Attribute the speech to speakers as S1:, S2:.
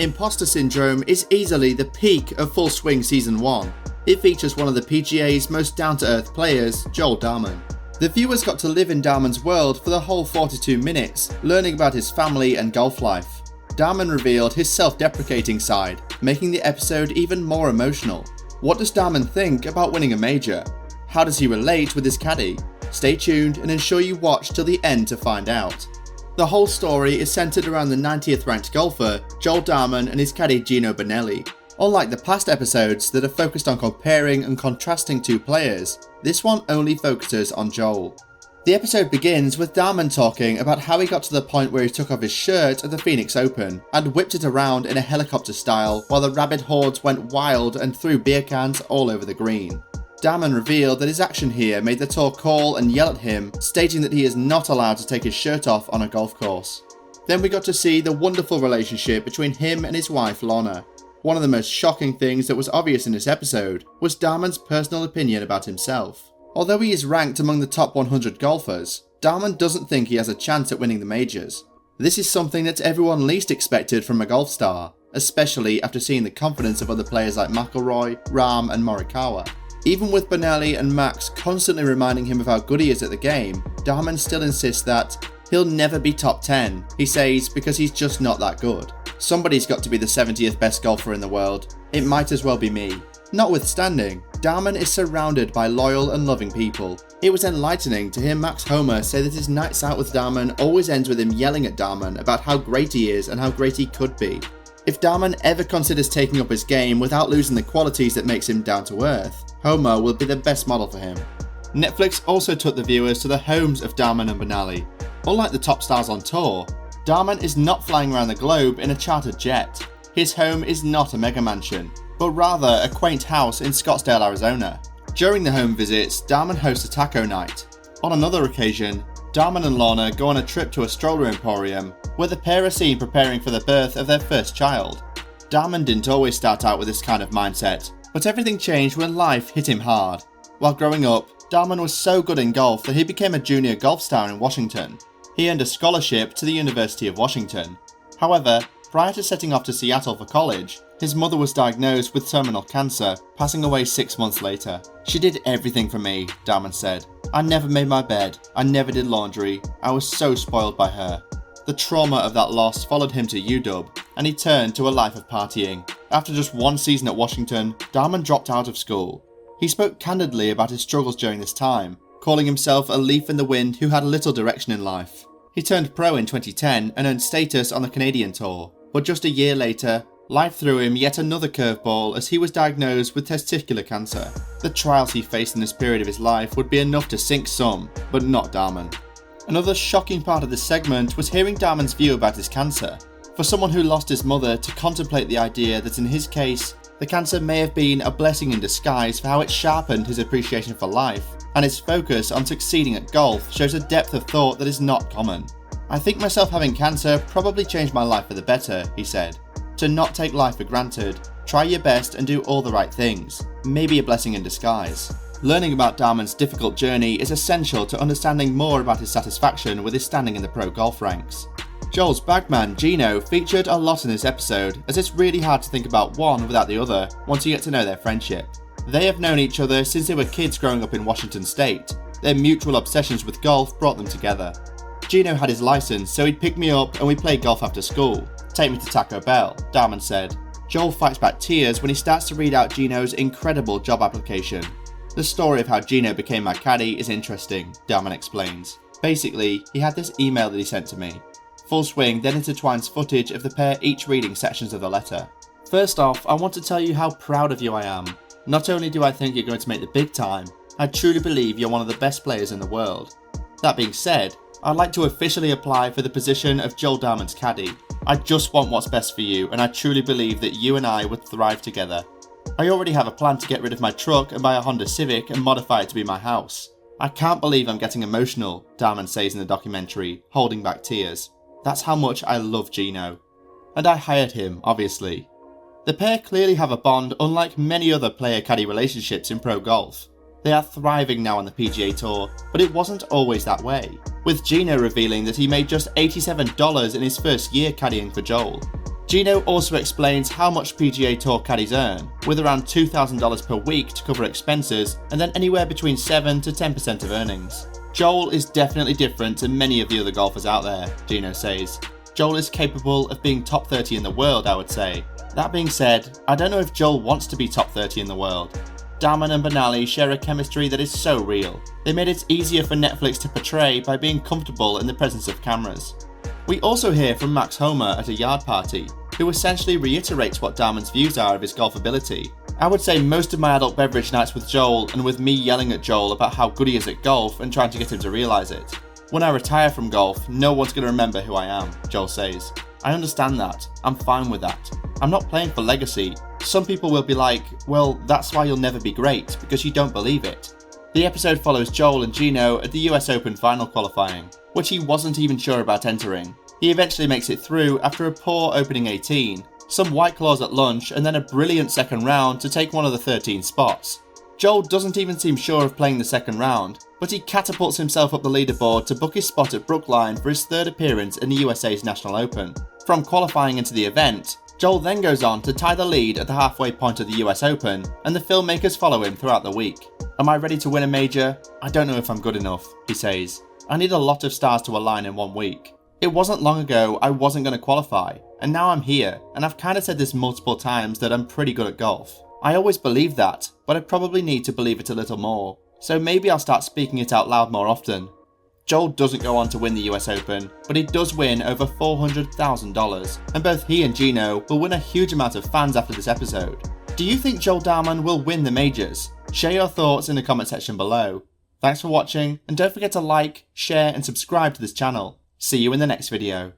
S1: Imposter Syndrome is easily the peak of Full Swing Season 1. It features one of the PGA's most down-to-earth players, Joel Dahmen. The viewers got to live in Dahmen's world for the whole 42 minutes, learning about his family and golf life. Dahmen revealed his self-deprecating side, making the episode even more emotional. What does Dahmen think about winning a major? How does he relate with his caddie? Stay tuned and ensure you watch till the end to find out. The whole story is centered around the 90th ranked golfer, Joel Dahmen, and his caddie Gino Bonelli. Unlike the past episodes that are focused on comparing and contrasting two players, this one only focuses on Joel. The episode begins with Dahmen talking about how he got to the point where he took off his shirt at the Phoenix Open and whipped it around in a helicopter style while the rabid hordes went wild and threw beer cans all over the green. Dahmen revealed that his action here made the tour call and yell at him, stating that he is not allowed to take his shirt off on a golf course. Then we got to see the wonderful relationship between him and his wife Lorna. One of the most shocking things that was obvious in this episode was Dahmen's personal opinion about himself. Although he is ranked among the top 100 golfers, Dahmen doesn't think he has a chance at winning the majors. This is something that everyone least expected from a golf star, especially after seeing the confidence of other players like McIlroy, Rahm and Morikawa. Even with Bonelli and Max constantly reminding him of how good he is at the game, Dahmen still insists that he'll never be top 10, he says, because he's just not that good. Somebody's got to be the 70th best golfer in the world. It might as well be me. Notwithstanding, Dahmen is surrounded by loyal and loving people. It was enlightening to hear Max Homa say that his nights out with Dahmen always ends with him yelling at Dahmen about how great he is and how great he could be. If Dahmen ever considers taking up his game without losing the qualities that makes him down to earth, Homer will be the best model for him. Netflix also took the viewers to the homes of Dahmen and Bonelli. Unlike the top stars on tour, Dahmen is not flying around the globe in a chartered jet. His home is not a mega mansion, but rather a quaint house in Scottsdale, Arizona. During the home visits, Dahmen hosts a taco night. On another occasion, Dahmen and Lorna go on a trip to a stroller emporium, where the pair are seen preparing for the birth of their first child. Dahmen didn't always start out with this kind of mindset, but everything changed when life hit him hard. While growing up, Dahmen was so good in golf that he became a junior golf star in Washington. He earned a scholarship to the University of Washington. However, prior to setting off to Seattle for college, his mother was diagnosed with terminal cancer, passing away 6 months later. "She did everything for me," Dahmen said. "I never made my bed, I never did laundry, I was so spoiled by her." The trauma of that loss followed him to UW, and he turned to a life of partying. After just one season at Washington, Dahmen dropped out of school. He spoke candidly about his struggles during this time, calling himself a leaf in the wind who had little direction in life. He turned pro in 2010 and earned status on the Canadian Tour, but just a year later, life threw him yet another curveball as he was diagnosed with testicular cancer. The trials he faced in this period of his life would be enough to sink some, but not Dahmen. Another shocking part of this segment was hearing Dahmen's view about his cancer. For someone who lost his mother to contemplate the idea that in his case, the cancer may have been a blessing in disguise for how it sharpened his appreciation for life, and his focus on succeeding at golf shows a depth of thought that is not common. "I think myself having cancer probably changed my life for the better," he said. "To not take life for granted, try your best and do all the right things, maybe a blessing in disguise." Learning about Dahmen's difficult journey is essential to understanding more about his satisfaction with his standing in the pro golf ranks. Joel's bagman, Gino, featured a lot in this episode, as it's really hard to think about one without the other once you get to know their friendship. They have known each other since they were kids growing up in Washington State. Their mutual obsessions with golf brought them together. Gino had his license, so he'd pick me up and we'd play golf after school. "Take me to Taco Bell," Dahmen said. Joel fights back tears when he starts to read out Gino's incredible job application. "The story of how Gino became my caddie is interesting," Dahmen explains. "Basically, he had this email that he sent to me." Full Swing then intertwines footage of the pair each reading sections of the letter. "First off, I want to tell you how proud of you I am. Not only do I think you're going to make the big time, I truly believe you're one of the best players in the world. That being said, I'd like to officially apply for the position of Joel Dahmen's caddie. I just want what's best for you, and I truly believe that you and I would thrive together. I already have a plan to get rid of my truck and buy a Honda Civic and modify it to be my house. I can't believe I'm getting emotional," Dahmen says in the documentary, holding back tears. "That's how much I love Gino. And I hired him, obviously." The pair clearly have a bond unlike many other player-caddie relationships in pro golf. They are thriving now on the PGA Tour, but it wasn't always that way, with Gino revealing that he made just $87 in his first year caddying for Joel. Gino also explains how much PGA Tour caddies earn, with around $2,000 per week to cover expenses and then anywhere between 7 to 10% of earnings. Joel is definitely different to many of the other golfers out there, Gino says. Joel is capable of being top 30 in the world, I would say. That being said, I don't know if Joel wants to be top 30 in the world. Dahmen and Benali share a chemistry that is so real. They made it easier for Netflix to portray by being comfortable in the presence of cameras. We also hear from Max Homer at a yard party, who essentially reiterates what Dahmen's views are of his golf ability. I would say most of my adult beverage nights with Joel and with me yelling at Joel about how good he is at golf and trying to get him to realise it. When I retire from golf, no one's going to remember who I am, Joel says. I understand that. I'm fine with that. I'm not playing for legacy. Some people will be like, well, that's why you'll never be great, because you don't believe it. The episode follows Joel and Gino at the US Open final qualifying, which he wasn't even sure about entering. He eventually makes it through after a poor opening 18, some White Claws at lunch, and then a brilliant second round to take one of the 13 spots. Joel doesn't even seem sure of playing the second round, but he catapults himself up the leaderboard to book his spot at Brookline for his third appearance in the USA's National Open. From qualifying into the event, Joel then goes on to tie the lead at the halfway point of the US Open, and the filmmakers follow him throughout the week. Am I ready to win a major? I don't know if I'm good enough, he says. I need a lot of stars to align in 1 week. It wasn't long ago I wasn't going to qualify, and now I'm here, and I've kind of said this multiple times that I'm pretty good at golf. I always believed that, but I probably need to believe it a little more, so maybe I'll start speaking it out loud more often. Joel doesn't go on to win the US Open, but he does win over $400,000, and both he and Gino will win a huge amount of fans after this episode. Do you think Joel Dahmen will win the majors? Share your thoughts in the comment section below. Thanks for watching, and don't forget to like, share and subscribe to this channel. See you in the next video.